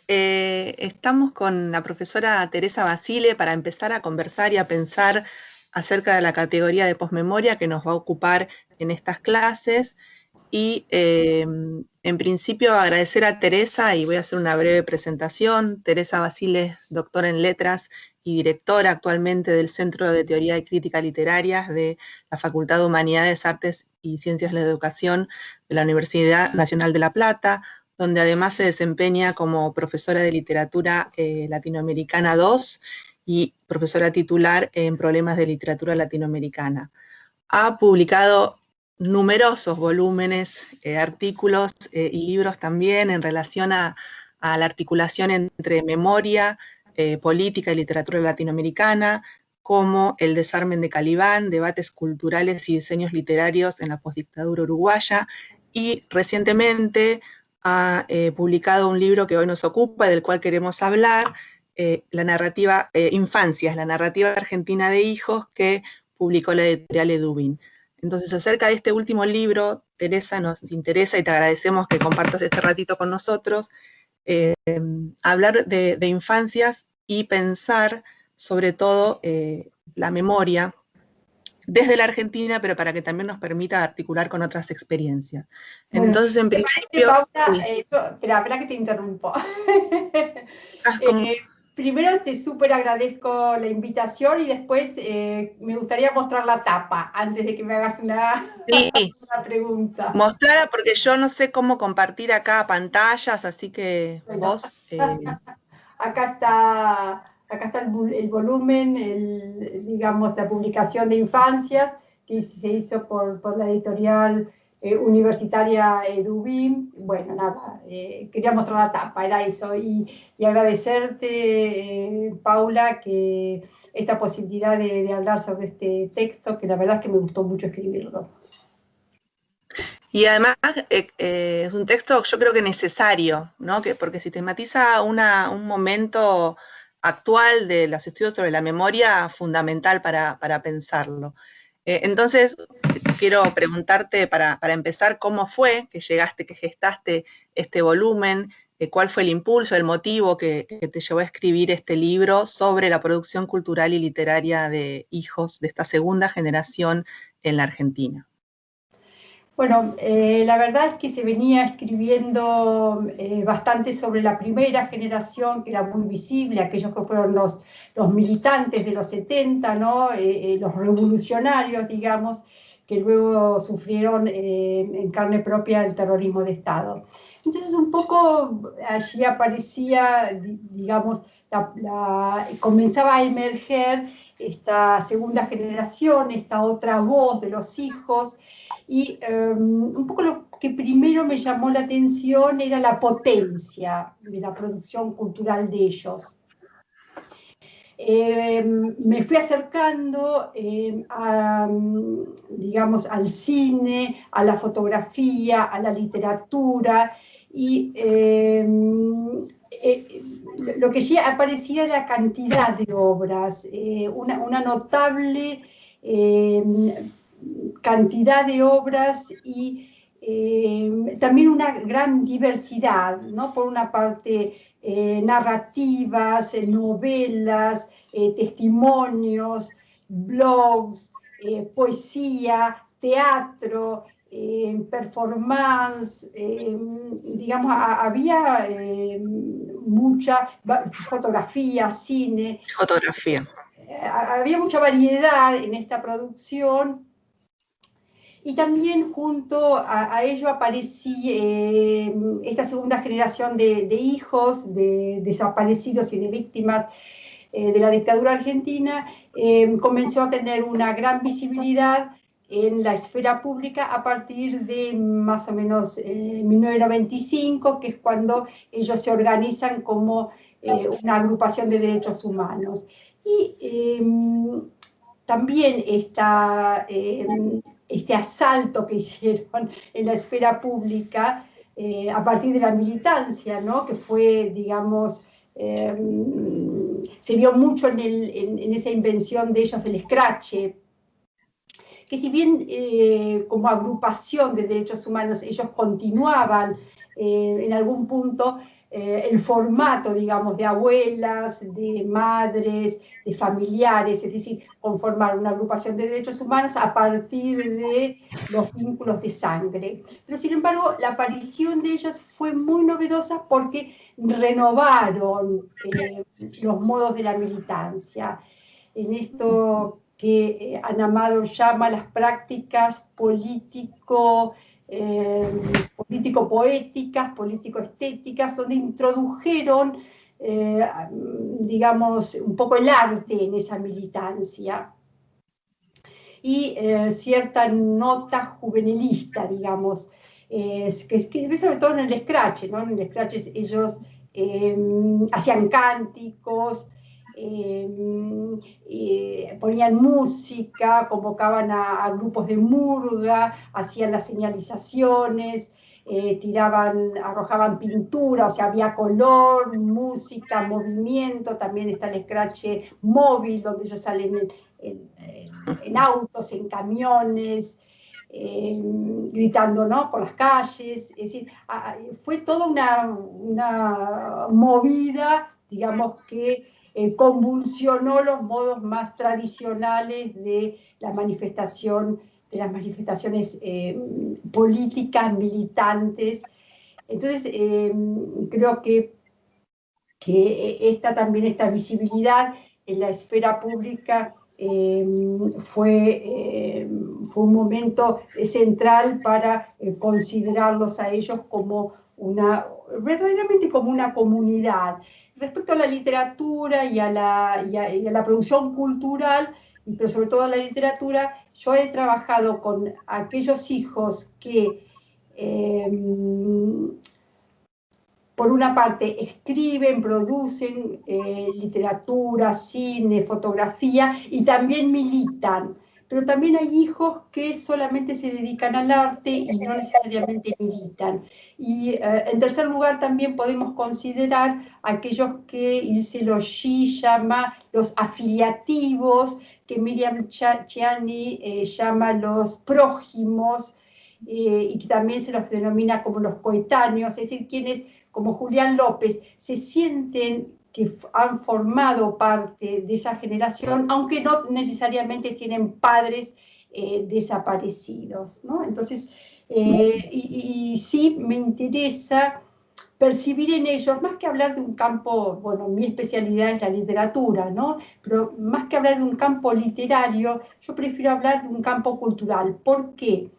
Estamos con la profesora Teresa Basile para empezar a conversar y a pensar acerca de la categoría de posmemoria que nos va a ocupar en estas clases. Y en principio agradecer a Teresa, y voy a hacer una breve presentación. Teresa Basile es doctora en letras y directora actualmente del Centro de Teoría y Crítica Literarias de la Facultad de Humanidades, Artes y Ciencias de la Educación de la Universidad Nacional de La Plata, donde además se desempeña como profesora de literatura latinoamericana 2 y profesora titular en problemas de literatura latinoamericana. Ha publicado numerosos volúmenes, artículos y libros también en relación a la articulación entre memoria, política y literatura latinoamericana, como el desarmen de Calibán, debates culturales y diseños literarios en la postdictadura uruguaya, y recientemente ha publicado un libro que hoy nos ocupa, del cual queremos hablar, la narrativa Infancias, la narrativa argentina de hijos, que publicó la editorial Edubin. Entonces, acerca de este último libro, Teresa, nos interesa y te agradecemos que compartas este ratito con nosotros, hablar de infancias y pensar sobre todo la memoria desde la Argentina, pero para que también nos permita articular con otras experiencias. Bueno, Entonces, en ¿te parece, principio, Paula? sí. Espera que te interrumpo. Como, Primero te súper agradezco la invitación y después me gustaría mostrar la tapa antes de que me hagas una, sí, una pregunta. mostrarla porque yo no sé cómo compartir acá pantallas, así que Bueno, vos... acá está el volumen, digamos, la publicación de infancias que se hizo por la editorial universitaria Edubim. Bueno, nada, quería mostrar la tapa, era eso. Y agradecerte, Paula, que esta posibilidad de hablar sobre este texto, que la verdad es que me gustó mucho escribirlo. Y además es un texto yo creo que necesario, ¿no? Porque sistematiza un momento actual de los estudios sobre la memoria fundamental para pensarlo. Entonces, quiero preguntarte para empezar, ¿cómo fue que llegaste, que gestaste este volumen? ¿Cuál fue el impulso, el motivo que te llevó a escribir este libro sobre la producción cultural y literaria de hijos de esta segunda generación en la Argentina? Bueno, la verdad es que se venía escribiendo bastante sobre la primera generación, que era muy visible, aquellos que fueron los militantes de los 70, ¿no? Los revolucionarios, digamos, que luego sufrieron en carne propia el terrorismo de Estado. Entonces, un poco allí aparecía, digamos, comenzaba a emerger esta segunda generación, esta otra voz de los hijos. Y un poco lo que primero me llamó la atención era la potencia de la producción cultural de ellos. Me fui acercando digamos, al cine, a la fotografía, a la literatura, y lo que sí aparecía era la cantidad de obras, una notable cantidad de obras y también una gran diversidad, ¿no? Por una parte, narrativas, novelas, testimonios, blogs, poesía, teatro, performance, digamos, había mucha fotografía, cine, Fotografía. había mucha variedad en esta producción. Y también junto a ello aparecí esta segunda generación de hijos, de desaparecidos y de víctimas de la dictadura argentina, comenzó a tener una gran visibilidad en la esfera pública a partir de más o menos 1995, que es cuando ellos se organizan como una agrupación de derechos humanos. Y también este asalto que hicieron en la esfera pública a partir de la militancia, ¿no? Que fue, digamos, se vio mucho en esa invención de ellos, el escrache, que si bien como agrupación de derechos humanos ellos continuaban en algún punto el formato, digamos, de abuelas, de madres, de familiares, es decir, conformar una agrupación de derechos humanos a partir de los vínculos de sangre. Pero sin embargo, la aparición de ellos fue muy novedosa porque renovaron los modos de la militancia. En esto que Ana Amado llama las prácticas político-poéticas, político-estéticas, donde introdujeron, digamos, un poco el arte en esa militancia. Y cierta nota juvenilista, digamos, que se ve sobre todo en el Scratch, ¿no? En el Scratch ellos hacían cánticos, ponían música, convocaban a grupos de murga, hacían las señalizaciones, arrojaban pintura, o sea, había color, música, movimiento, también está el Scratch móvil, donde ellos salen en autos, en camiones, gritando, ¿no?, por las calles. Es decir, fue toda una movida, digamos, que convulsionó los modos más tradicionales de la manifestación, de las manifestaciones políticas, militantes. Entonces, creo que esta visibilidad en la esfera pública fue un momento central para considerarlos a ellos como verdaderamente como una comunidad. Respecto a la literatura y a la producción cultural, pero sobre todo a la literatura, yo he trabajado con aquellos hijos que por una parte, escriben, producen literatura, cine, fotografía, y también militan. Pero también hay hijos que solamente se dedican al arte y no necesariamente militan. Y en tercer lugar, también podemos considerar aquellos que Ilse Logi llama los afiliativos, que Miriam Chiani llama los prójimos, y que también se los denomina como los coetáneos, es decir, quienes, como Julián López, se sienten que han formado parte de esa generación, aunque no necesariamente tienen padres desaparecidos, ¿no? Entonces, y sí me interesa percibir en ellos, más que hablar de un campo, bueno, mi especialidad es la literatura, ¿no? Pero más que hablar de un campo literario, yo prefiero hablar de un campo cultural. ¿Por qué?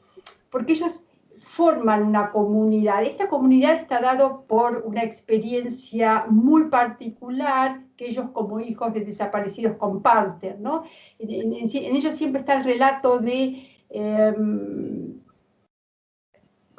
Porque ellos forman una comunidad. Esta comunidad está dada por una experiencia muy particular que ellos como hijos de desaparecidos comparten, ¿no? En ellos siempre está el relato de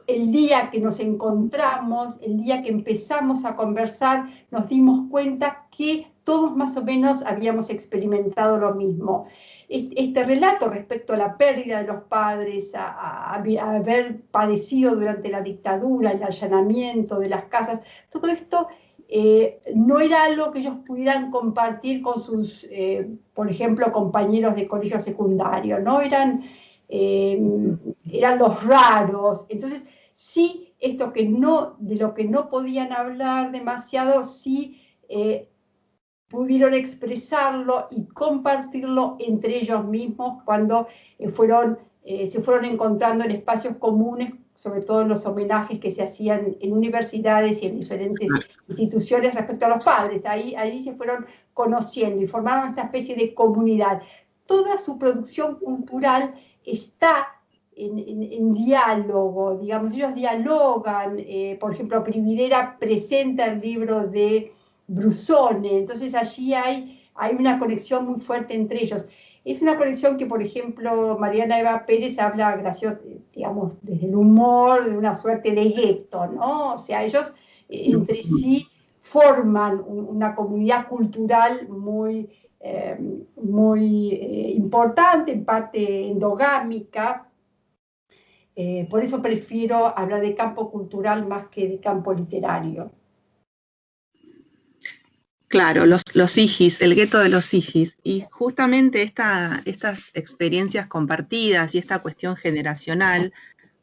el día que nos encontramos, el día que empezamos a conversar, nos dimos cuenta que todos más o menos habíamos experimentado lo mismo. Este relato respecto a la pérdida de los padres, a haber padecido durante la dictadura, el allanamiento de las casas, todo esto no era algo que ellos pudieran compartir con sus, por ejemplo, compañeros de colegio secundario, ¿no? Eran los raros. Entonces, sí, de lo que no podían hablar demasiado, sí pudieron expresarlo y compartirlo entre ellos mismos cuando se fueron encontrando en espacios comunes, sobre todo en los homenajes que se hacían en universidades y en diferentes instituciones respecto a los padres. Ahí se fueron conociendo y formaron esta especie de comunidad. Toda su producción cultural está en diálogo, digamos, ellos dialogan. Por ejemplo, Prividera presenta el libro de Brusone, entonces allí hay una conexión muy fuerte entre ellos. Es una conexión que, por ejemplo, Mariana Eva Pérez habla gracioso, digamos, desde el humor, de una suerte de gueto, ¿no? O sea, ellos entre sí forman una comunidad cultural muy importante, en parte endogámica. Por eso prefiero hablar de campo cultural más que de campo literario. Claro, los IGIS, el gueto de los IGIS. Y justamente estas experiencias compartidas y esta cuestión generacional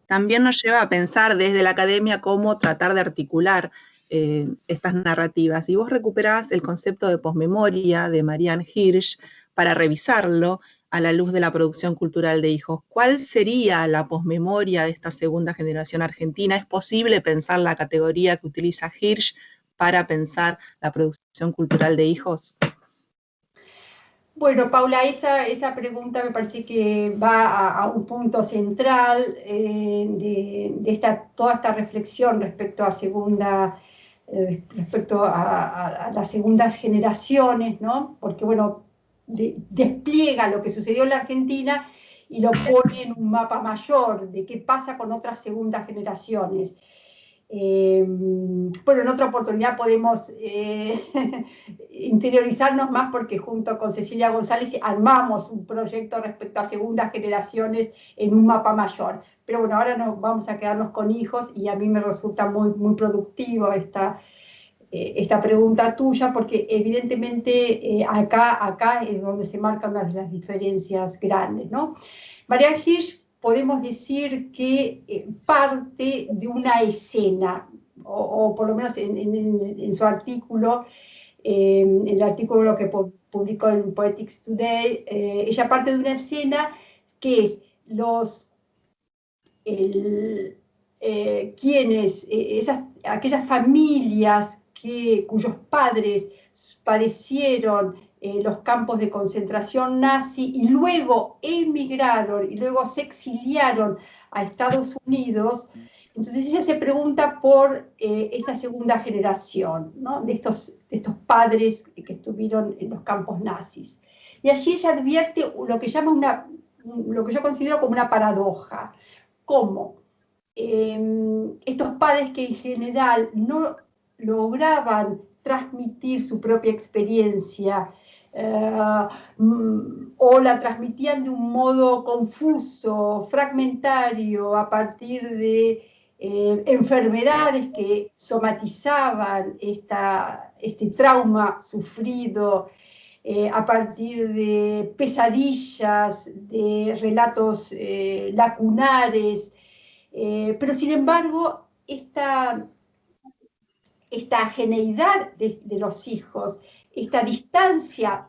también nos lleva a pensar desde la academia cómo tratar de articular estas narrativas. Y vos recuperás el concepto de posmemoria de Marianne Hirsch para revisarlo a la luz de la producción cultural de hijos. ¿Cuál sería la posmemoria de esta segunda generación argentina? ¿Es posible pensar la categoría que utiliza Hirsch para pensar la producción cultural de hijos? Bueno, Paula, esa pregunta me parece que va a un punto central de toda esta reflexión respecto a las segundas generaciones, ¿no? Porque, bueno, despliega lo que sucedió en la Argentina y lo pone en un mapa mayor de qué pasa con otras segundas generaciones. Bueno, en otra oportunidad podemos interiorizarnos más porque junto con Cecilia González armamos un proyecto respecto a segundas generaciones en un mapa mayor. Pero bueno, ahora vamos a quedarnos con hijos y a mí me resulta muy, muy productivo esta pregunta tuya porque evidentemente acá es donde se marca una de las diferencias grandes, ¿no? Marianne Hirsch podemos decir que parte de una escena, o por lo menos en su artículo, en el artículo que publicó en Poetics Today, ella parte de una escena que es aquellas familias cuyos padres padecieron los campos de concentración nazi y luego emigraron y luego se exiliaron a Estados Unidos. Entonces ella se pregunta por esta segunda generación, ¿no? de estos padres que estuvieron en los campos nazis. Y allí ella advierte lo que yo considero como una paradoja. ¿Cómo? Estos padres que en general no lograban transmitir su propia experiencia o la transmitían de un modo confuso, fragmentario, a partir de enfermedades que somatizaban este trauma sufrido, a partir de pesadillas, de relatos lacunares, pero sin embargo, esta geneidad de los hijos, esta distancia,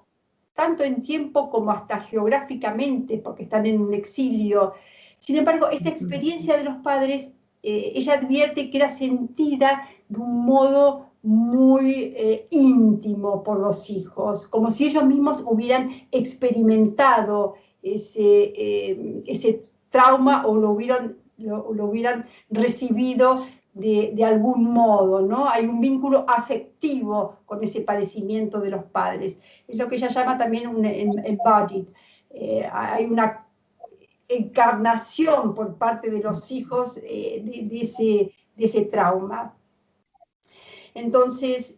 tanto en tiempo como hasta geográficamente, porque están en un exilio, sin embargo, esta experiencia de los padres, ella advierte que era sentida de un modo muy íntimo por los hijos, como si ellos mismos hubieran experimentado ese trauma o lo hubieran recibido de algún modo, ¿no? Hay un vínculo afectivo con ese padecimiento de los padres. Es lo que ella llama también un embodied. Hay una encarnación por parte de los hijos de ese trauma. Entonces,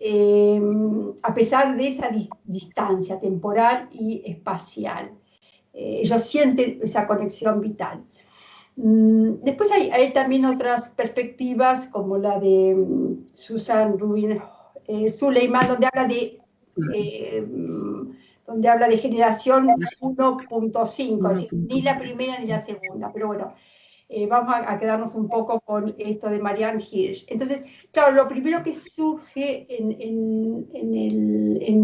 a pesar de esa distancia temporal y espacial, ellos sienten esa conexión vital. Después hay también otras perspectivas, como la de Susan Rubin Suleiman, donde habla de generación 1.5, es decir, ni la primera ni la segunda, pero bueno, vamos a quedarnos un poco con esto de Marianne Hirsch. Entonces, claro, lo primero que surge en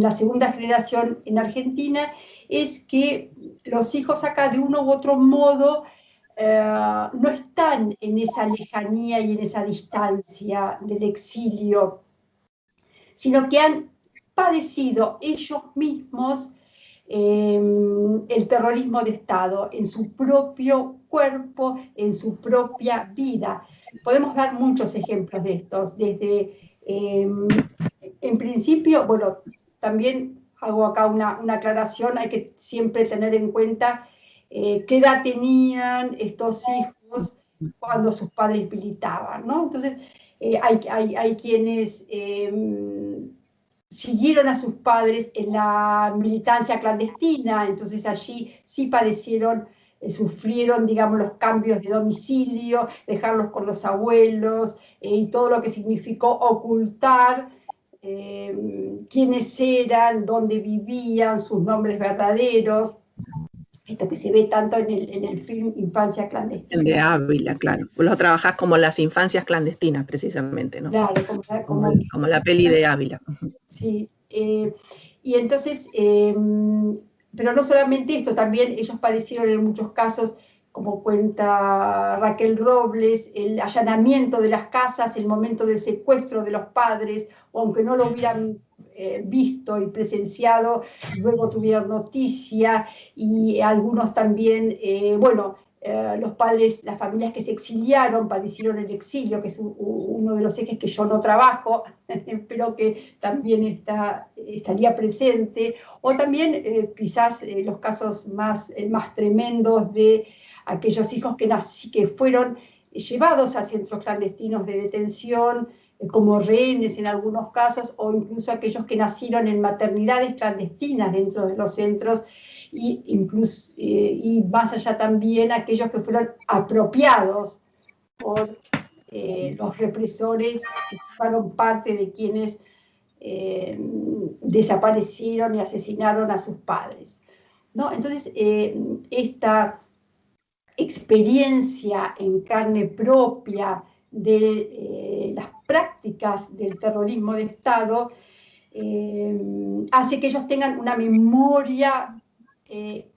la segunda generación en Argentina es que los hijos acá de uno u otro modo no están en esa lejanía y en esa distancia del exilio, sino que han padecido ellos mismos el terrorismo de Estado en su propio cuerpo, en su propia vida. Podemos dar muchos ejemplos de estos, desde, en principio, bueno, también hago acá una aclaración, hay que siempre tener en cuenta qué edad tenían estos hijos cuando sus padres militaban, ¿no? Entonces, hay quienes siguieron a sus padres en la militancia clandestina, entonces allí sí padecieron, sufrieron, digamos, los cambios de domicilio, dejarlos con los abuelos, y todo lo que significó ocultar quiénes eran, dónde vivían, sus nombres verdaderos. esto que se ve tanto en el film Infancia El Clandestina. de Ávila, claro. Vos lo trabajás como las infancias clandestinas, precisamente, ¿no? Claro, Como la peli de Ávila. Sí, y entonces, pero no solamente esto, también ellos padecieron en muchos casos, como cuenta Raquel Robles, el allanamiento de las casas, el momento del secuestro de los padres, o aunque no lo hubieran visto y presenciado, luego tuvieron noticia, y algunos también, bueno, los padres, las familias que se exiliaron, padecieron el exilio, que es uno de los ejes que yo no trabajo, pero que también estaría presente, o también quizás los casos más tremendos de aquellos hijos que fueron llevados a centros clandestinos de detención, como rehenes en algunos casos, o incluso aquellos que nacieron en maternidades clandestinas dentro de los centros, y más allá también aquellos que fueron apropiados por los represores que fueron parte de quienes desaparecieron y asesinaron a sus padres, ¿no? Entonces, esta experiencia en carne propia de las prácticas del terrorismo de Estado hace que ellos tengan una memoria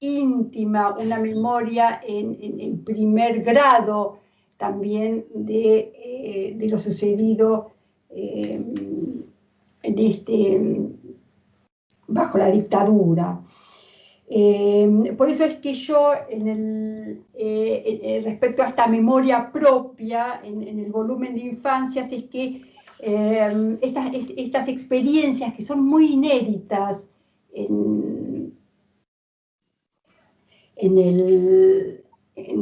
íntima, una memoria en primer grado también de lo sucedido bajo la dictadura. Por eso es que yo, respecto a esta memoria propia, en el volumen de infancias, es que estas experiencias que son muy inéditas en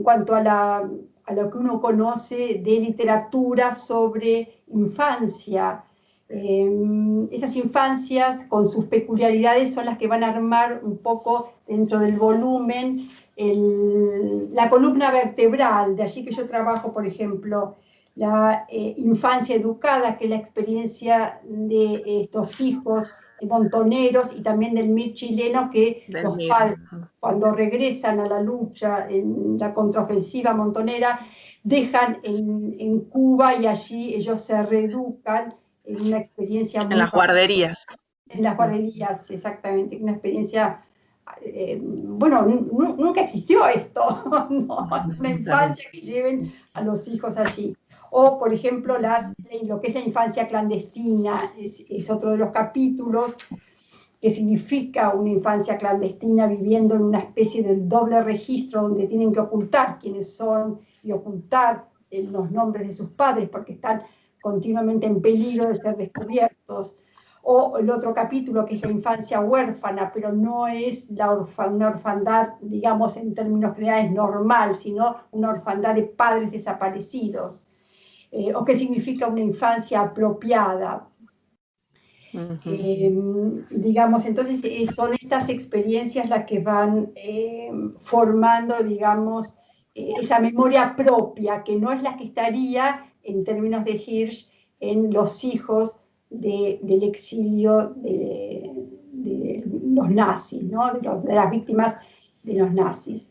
cuanto a lo que uno conoce de literatura sobre infancia. Esas infancias con sus peculiaridades son las que van a armar un poco dentro del volumen la columna vertebral, de allí que yo trabajo, por ejemplo, la infancia educada, que es la experiencia de estos hijos montoneros y también del MIR chileno, que los padres, cuando regresan a la lucha en la contraofensiva montonera, dejan en Cuba y allí ellos se reeducan en una experiencia muy... En las guarderías. En las guarderías, exactamente, una experiencia... bueno, nunca existió esto, ¿no? Una infancia que lleven a los hijos allí. O, por ejemplo, lo que es la infancia clandestina, es otro de los capítulos, que significa una infancia clandestina viviendo en una especie de doble registro donde tienen que ocultar quiénes son y ocultar los nombres de sus padres porque están continuamente en peligro de ser descubiertos. O el otro capítulo que es la infancia huérfana, pero no es una orfandad, digamos, en términos generales normal, sino una orfandad de padres desaparecidos. O qué significa una infancia apropiada. Digamos, entonces son estas experiencias las que van formando, digamos, esa memoria propia, que no es la que estaría, en términos de Hirsch, en los hijos del exilio de los nazis, ¿no? De las víctimas de los nazis.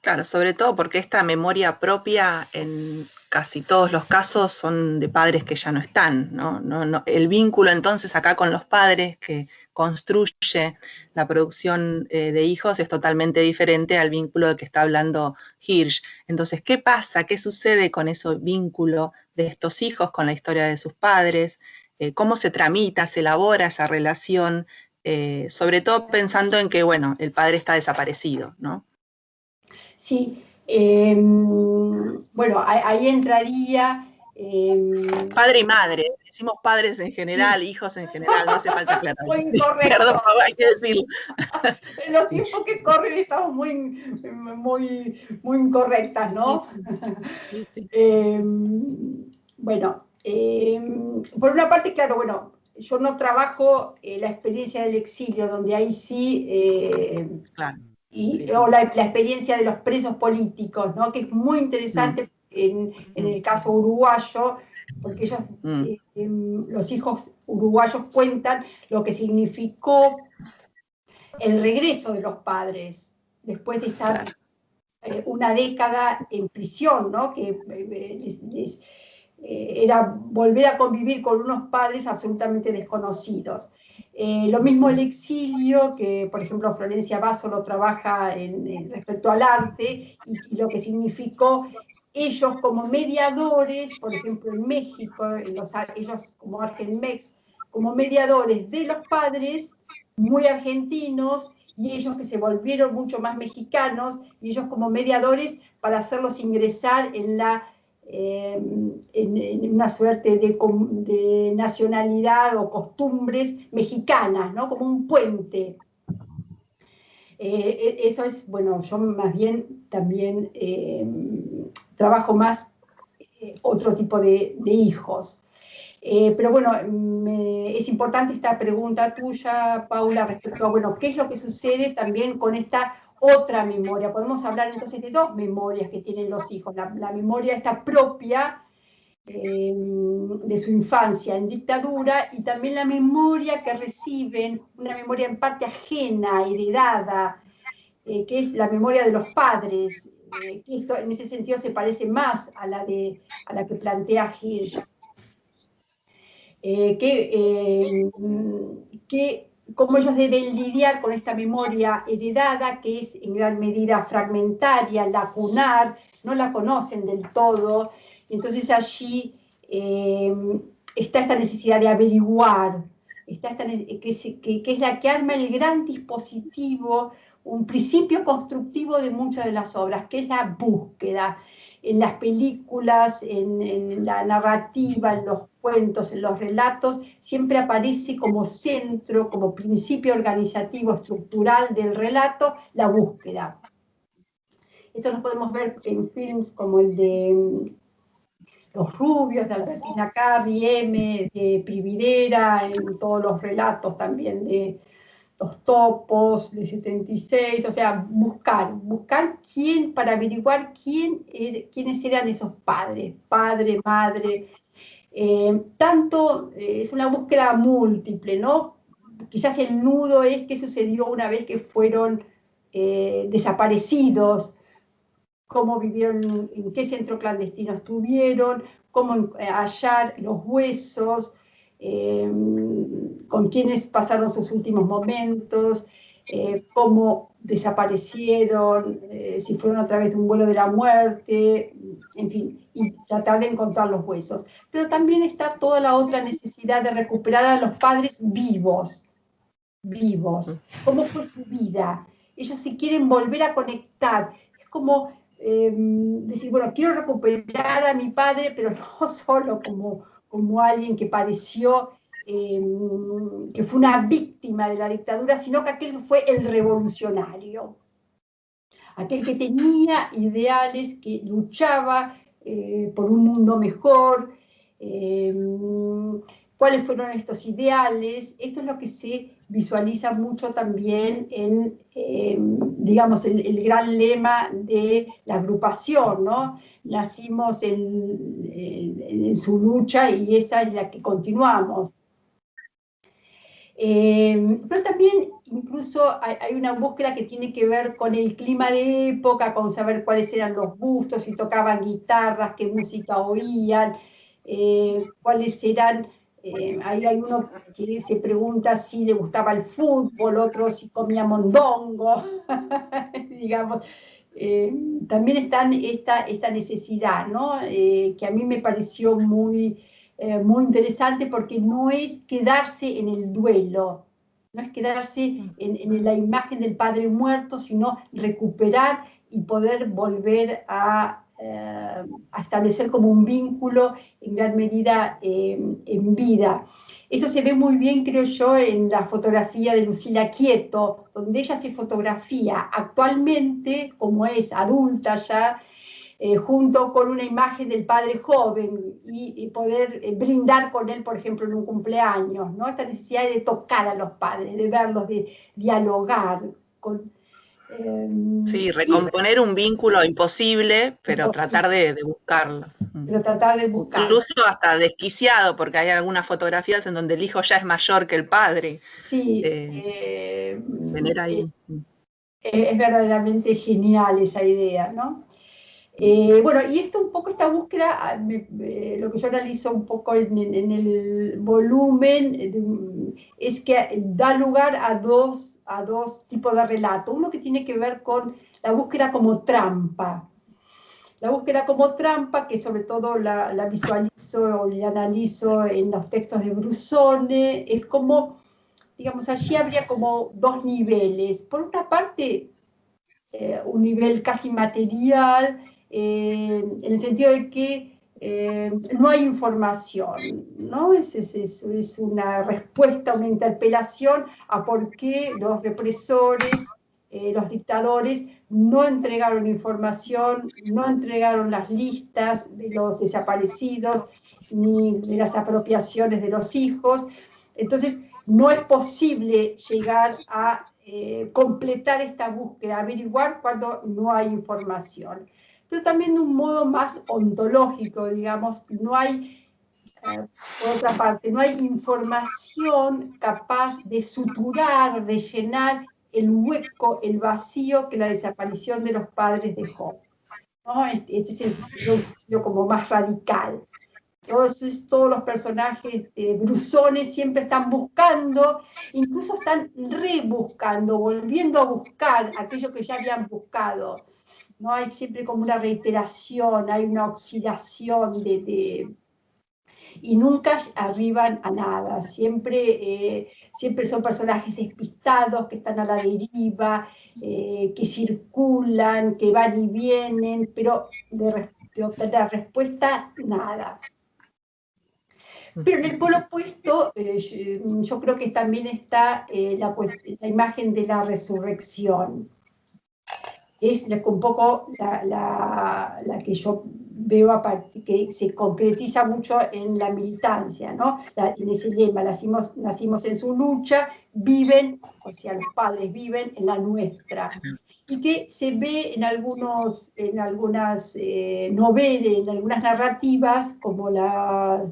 Claro, sobre todo porque esta memoria propia en casi todos los casos son de padres que ya no están, ¿no? El vínculo entonces acá con los padres que construye la producción de hijos es totalmente diferente al vínculo de que está hablando Hirsch. Entonces, ¿qué pasa? ¿Qué sucede con ese vínculo de estos hijos con la historia de sus padres? ¿Cómo se tramita, se elabora esa relación? Sobre todo pensando en que, bueno, el padre está desaparecido, ¿no? Sí, bueno, ahí entraría... Padre y madre, decimos padres en general, sí. hijos en general, no hace falta aclarar. Muy incorrecto. Perdón, hay que decirlo. En los tiempos que corren estamos muy incorrectas, ¿no? Sí, sí. Bueno, por una parte, claro, bueno, yo no trabajo la experiencia del exilio, donde ahí sí... Claro. O la experiencia de los presos políticos, ¿no? Que es muy interesante en el caso uruguayo, porque ellos, los hijos uruguayos cuentan lo que significó el regreso de los padres después de estar una década en prisión, ¿no? Que era volver a convivir con unos padres absolutamente desconocidos. Lo mismo el exilio, que por ejemplo Florencia Basso lo trabaja respecto al arte, y lo que significó ellos como mediadores, por ejemplo en México, ellos como Argenmex, como mediadores de los padres, muy argentinos, y ellos que se volvieron mucho más mexicanos, y ellos como mediadores para hacerlos ingresar en una suerte de nacionalidad o costumbres mexicanas, ¿no? Como un puente. Eso es, bueno, yo más bien también trabajo más otro tipo de hijos. Pero bueno, es importante esta pregunta tuya, Paula, respecto a, bueno, ¿qué es lo que sucede también con esta otra memoria? Podemos hablar entonces de dos memorias que tienen los hijos. La memoria esta propia de su infancia en dictadura, y también la memoria que reciben, una memoria en parte ajena, heredada, que es la memoria de los padres, que esto en ese sentido se parece más a la que plantea Hirsch. Cómo ellos deben lidiar con esta memoria heredada, que es en gran medida fragmentaria, lacunar, no la conocen del todo. Entonces allí está esta necesidad de averiguar, que es la que arma el gran dispositivo, un principio constructivo de muchas de las obras, que es la búsqueda. En las películas, en la narrativa, en los cuentos, en los relatos, siempre aparece como centro, como principio organizativo, estructural del relato, la búsqueda. Eso lo podemos ver en films como el de Los Rubios, de Albertina Carri, M, de Prividera, en todos los relatos también de Los Topos, de 76, o sea, buscar quién, para averiguar quiénes eran esos padres, padre, madre. Es una búsqueda múltiple, ¿no? Quizás el nudo es qué sucedió una vez que fueron desaparecidos, cómo vivieron, en qué centro clandestino estuvieron, cómo hallar los huesos, con quiénes pasaron sus últimos momentos, cómo desaparecieron, si fueron a través de un vuelo de la muerte, en fin, y tratar de encontrar los huesos. Pero también está toda la otra necesidad de recuperar a los padres vivos. ¿Cómo fue su vida? Ellos se quieren volver a conectar. Es como decir, bueno, quiero recuperar a mi padre, pero no solo como alguien que padeció, que fue una víctima de la dictadura, sino que aquel que fue el revolucionario, aquel que tenía ideales, que luchaba por un mundo mejor. ¿Cuáles fueron estos ideales? Esto es lo que se visualiza mucho también en, digamos, el gran lema de la agrupación, ¿no? Nacimos en su lucha y esta es la que continuamos. Pero también incluso hay una búsqueda que tiene que ver con el clima de época, con saber cuáles eran los gustos, si tocaban guitarras, qué música oían, cuáles eran. Hay uno que se pregunta si le gustaba el fútbol, otro si comía mondongo, digamos. También está esta necesidad, ¿no? Que a mí me pareció muy interesante, porque no es quedarse en el duelo, no es quedarse en la imagen del padre muerto, sino recuperar y poder volver a establecer como un vínculo en gran medida en vida. Esto se ve muy bien, creo yo, en la fotografía de Lucila Quieto, donde ella se fotografía actualmente, como es adulta ya, junto con una imagen del padre joven, y poder brindar con él, por ejemplo, en un cumpleaños, ¿no? Esta necesidad de tocar a los padres, de verlos, de dialogar con... Sí, recomponer un vínculo imposible, pero tratar de buscarlo. Pero tratar de buscarlo. Incluso hasta desquiciado, porque hay algunas fotografías en donde el hijo ya es mayor que el padre. Sí. Tener ahí. es verdaderamente genial esa idea, ¿no? Bueno, y esto un poco, esta búsqueda, lo que yo analizo un poco en el volumen, es que da lugar a dos tipos de relato. Uno que tiene que ver con la búsqueda como trampa. La búsqueda como trampa, que sobre todo la visualizo o la analizo en los textos de Brusone, es como, digamos, allí habría como dos niveles. Por una parte, un nivel casi material, en el sentido de que no hay información, ¿no? Es una respuesta, una interpelación a por qué los represores, los dictadores, no entregaron información, no entregaron las listas de los desaparecidos, ni de las apropiaciones de los hijos. Entonces, no es posible llegar a completar esta búsqueda, averiguar cuando no hay información. Pero también de un modo más ontológico, digamos, no hay, por otra parte, no hay información capaz de suturar, de llenar el hueco, el vacío que la desaparición de los padres dejó, ¿no? Este es el sentido como más radical. Todos los personajes brusones siempre están buscando, incluso están rebuscando, volviendo a buscar aquello que ya habían buscado. ¿No? Hay siempre como una reiteración, hay una oscilación y nunca arriban a nada. Siempre son personajes despistados, que están a la deriva, que circulan, que van y vienen, pero de obtener respuesta, nada. Pero en el polo opuesto, yo creo que también está la imagen de la resurrección. Es un poco la que yo veo que se concretiza mucho en la militancia, ¿no? En ese lema, nacimos en su lucha, viven, o sea, los padres viven en la nuestra. Y que se ve en algunas novelas, en algunas narrativas, como la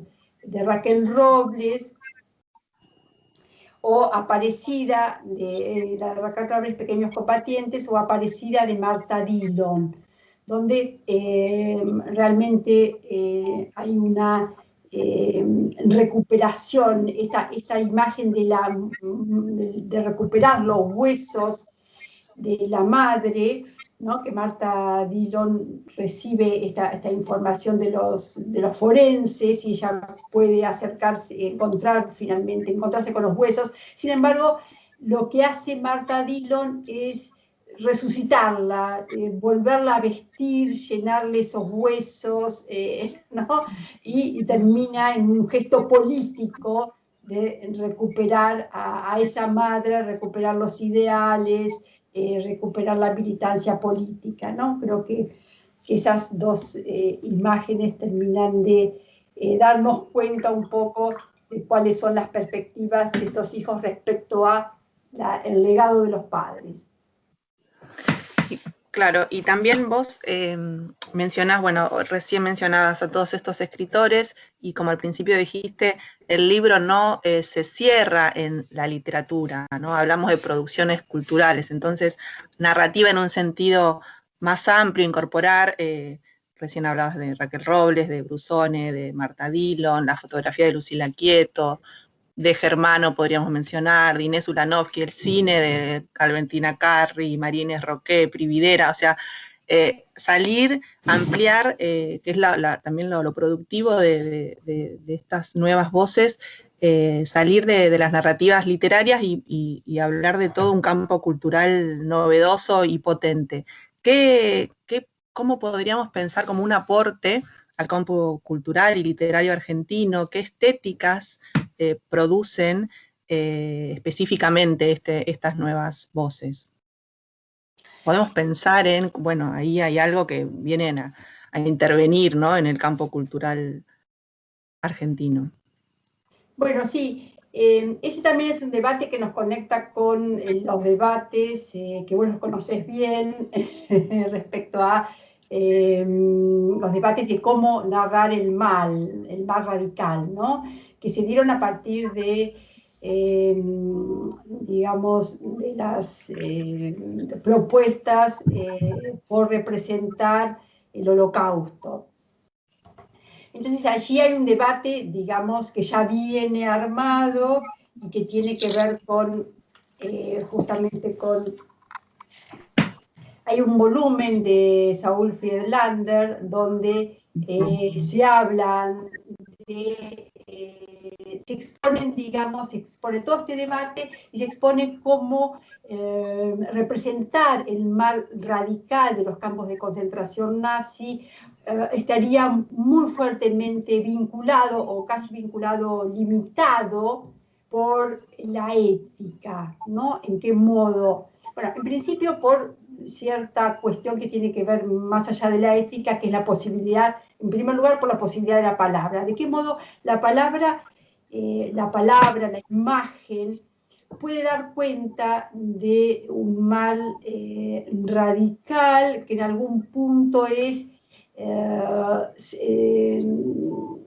de Raquel Robles, o Aparecida, de la de Raquel Robles, Pequeños Combatientes, o Aparecida de Marta Dillon, donde realmente hay una recuperación, esta imagen de recuperar los huesos de la madre, ¿no? Que Marta Dillon recibe esta información de los forenses y ella puede acercarse, finalmente encontrarse con los huesos. Sin embargo, lo que hace Marta Dillon es resucitarla, volverla a vestir, llenarle esos huesos, ¿no? Y termina en un gesto político de recuperar a esa madre, recuperar los ideales, recuperar la militancia política, ¿no? Creo que esas dos imágenes terminan de darnos cuenta un poco de cuáles son las perspectivas de estos hijos respecto a el legado de los padres. Claro, y también vos mencionás, bueno, recién mencionabas a todos estos escritores y como al principio dijiste, el libro no se cierra en la literatura, ¿no? Hablamos de producciones culturales, entonces narrativa en un sentido más amplio, incorporar, recién hablabas de Raquel Robles, de Brusone, de Marta Dillon, la fotografía de Lucila Quieto, de Germano podríamos mencionar, de Inés Ulanovsky, el cine de Albertina Carri, María Inés Roqué, Prividera, o sea, salir, ampliar, que es también lo productivo de estas nuevas voces, salir de las narrativas literarias y hablar de todo un campo cultural novedoso y potente. ¿Cómo podríamos pensar como un aporte al campo cultural y literario argentino? ¿Qué estéticas producen específicamente estas nuevas voces? Podemos pensar en, bueno, ahí hay algo que vienen a intervenir, ¿no? En el campo cultural argentino. Bueno, sí, ese también es un debate que nos conecta con los debates que vos los conocés bien respecto a los debates de cómo narrar el mal radical, ¿no? Que se dieron a partir de digamos, de las propuestas por representar el Holocausto. Entonces allí hay un debate, digamos, que ya viene armado y que tiene que ver con, justamente con... Hay un volumen de Saúl Friedlander donde se hablan de... se exponen, digamos, se expone todo este debate y se expone cómo representar el mal radical de los campos de concentración nazi estaría muy fuertemente vinculado o casi vinculado, limitado por la ética, ¿no? ¿En qué modo? Bueno, en principio por cierta cuestión que tiene que ver más allá de la ética, que es la posibilidad, en primer lugar, por la posibilidad de la palabra. ¿De qué modo la palabra, la imagen, puede dar cuenta de un mal radical que en algún punto es,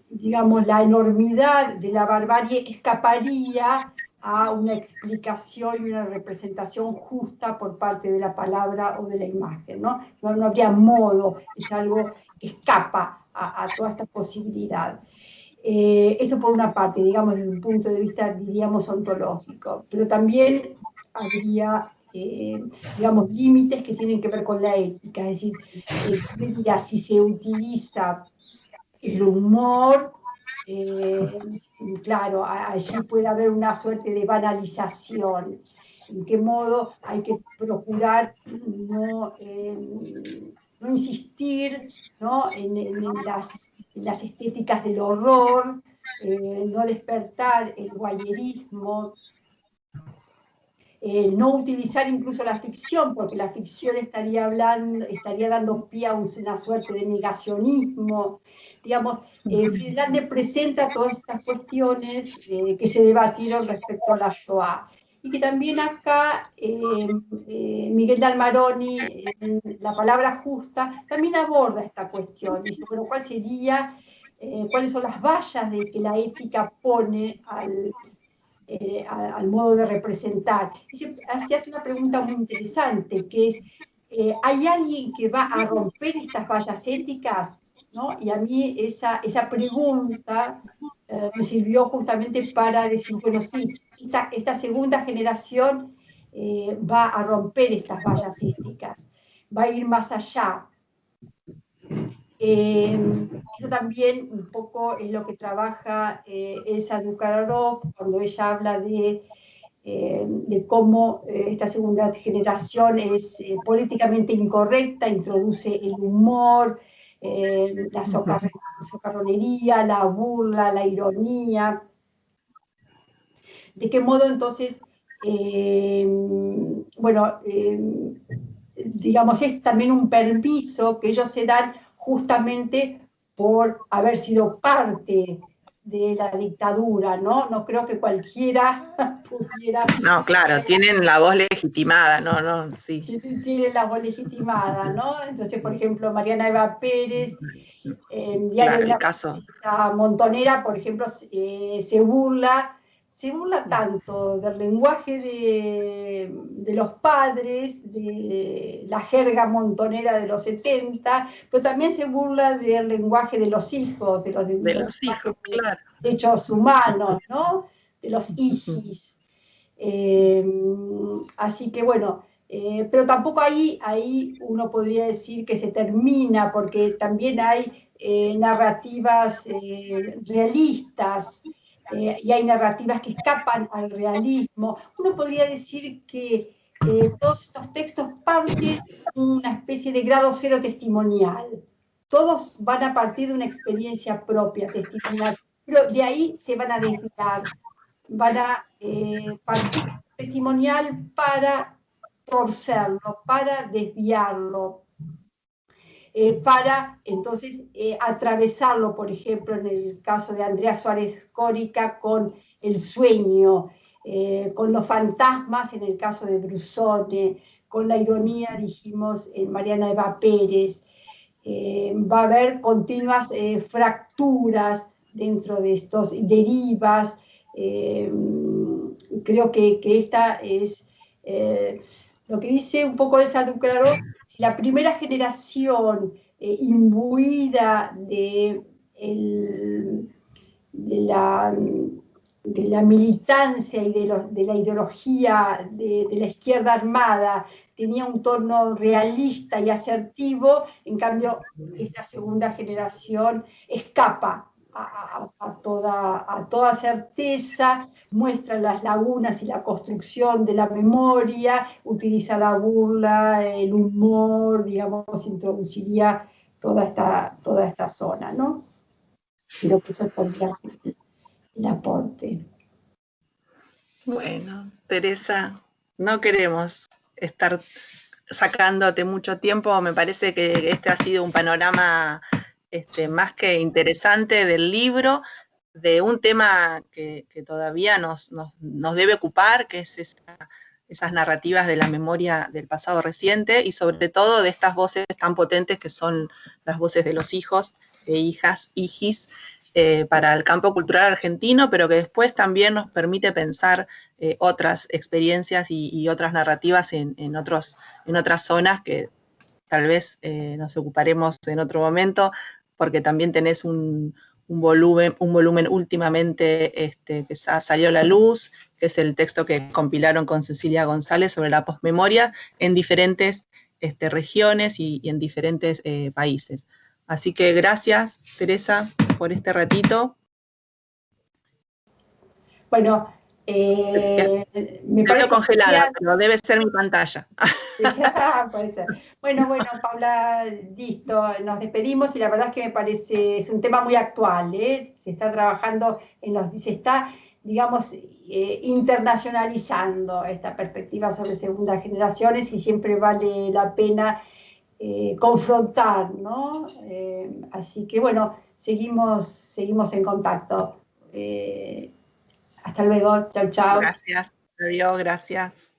digamos, la enormidad de la barbarie escaparía a una explicación y una representación justa por parte de la palabra o de la imagen, ¿no? No habría modo, es algo que escapa a toda esta posibilidad. Eso por una parte, digamos, desde un punto de vista, diríamos, ontológico, pero también habría, digamos, límites que tienen que ver con la ética, es decir, si se utiliza el humor, claro, allí puede haber una suerte de banalización. ¿En qué modo hay que procurar no insistir, ¿no? En las estéticas del horror, no despertar el voyerismo, no utilizar incluso la ficción, porque la ficción estaría dando pie a una suerte de negacionismo. Digamos, Friedlander presenta todas estas cuestiones que se debatieron respecto a la Shoah. Y que también acá Miguel Dalmaroni, en La palabra justa, también aborda esta cuestión. Dice, bueno, ¿cuáles son las vallas de que la ética pone al modo de representar? Y se hace una pregunta muy interesante, que es, ¿hay alguien que va a romper estas vallas éticas? ¿No? Y a mí esa pregunta me sirvió justamente para decir, bueno, sí, esta segunda generación va a romper estas vallas éticas, va a ir más allá. Eso también un poco es lo que trabaja Elsa Dukharov cuando ella habla de cómo esta segunda generación es políticamente incorrecta, introduce el humor, la socarronería, la burla, la ironía. ¿De qué modo entonces, bueno, digamos, es también un permiso que ellos se dan justamente por haber sido parte de la dictadura, ¿no? No creo que cualquiera pudiera... No, claro, tienen la voz legitimada, no, sí. Tienen la voz legitimada, ¿no? Entonces, por ejemplo, Mariana Eva Pérez, en Diario Claro, de una el caso. Periodista Montonera, por ejemplo, se burla tanto del lenguaje de los padres, de la jerga montonera de los 70, pero también se burla del lenguaje de los hijos, de los hijos, claro. derechos humanos, ¿no? De los hijis. Así que bueno, pero tampoco ahí uno podría decir que se termina, porque también hay narrativas realistas, y hay narrativas que escapan al realismo. Uno podría decir que todos estos textos parten de una especie de grado cero testimonial. Todos van a partir de una experiencia propia testimonial, pero de ahí se van a desviar, van a partir testimonial para torcerlo, para desviarlo, para entonces atravesarlo, por ejemplo, en el caso de Andrea Suárez Córica, con el sueño, con los fantasmas en el caso de Brusone, con la ironía, dijimos, en Mariana Eva Pérez. Va a haber continuas fracturas dentro de estos, derivas, creo que esta es lo que dice un poco Elsa Ducraro, si la primera generación imbuida de la militancia y de la ideología de la izquierda armada tenía un tono realista y asertivo, en cambio esta segunda generación escapa a toda certeza, muestra las lagunas y la construcción de la memoria, utiliza la burla, el humor, digamos, introduciría toda esta zona, ¿no? Creo que eso podría ser el aporte. Bueno, Teresa, no queremos estar sacándote mucho tiempo. Me parece que este ha sido un panorama más que interesante del libro, de un tema que todavía nos debe ocupar, que es esas narrativas de la memoria del pasado reciente y sobre todo de estas voces tan potentes que son las voces de los hijos e hijas, hijis, para el campo cultural argentino, pero que después también nos permite pensar otras experiencias y otras narrativas en otras zonas que tal vez nos ocuparemos en otro momento, porque también tenés un volumen últimamente que salió a la luz, que es el texto que compilaron con Cecilia González sobre la posmemoria en diferentes regiones y en diferentes países. Así que gracias, Teresa, por este ratito. Bueno, me Te veo parece congelada, genial. pero debe ser mi pantalla. Puede ser. Bueno, Paula, listo, nos despedimos y la verdad es que me parece, es un tema muy actual, ¿eh? Se está trabajando se está, digamos, internacionalizando esta perspectiva sobre segundas generaciones y siempre vale la pena confrontar, ¿no? Así que bueno, seguimos en contacto. Hasta luego, chau, chau. Gracias, adiós, gracias.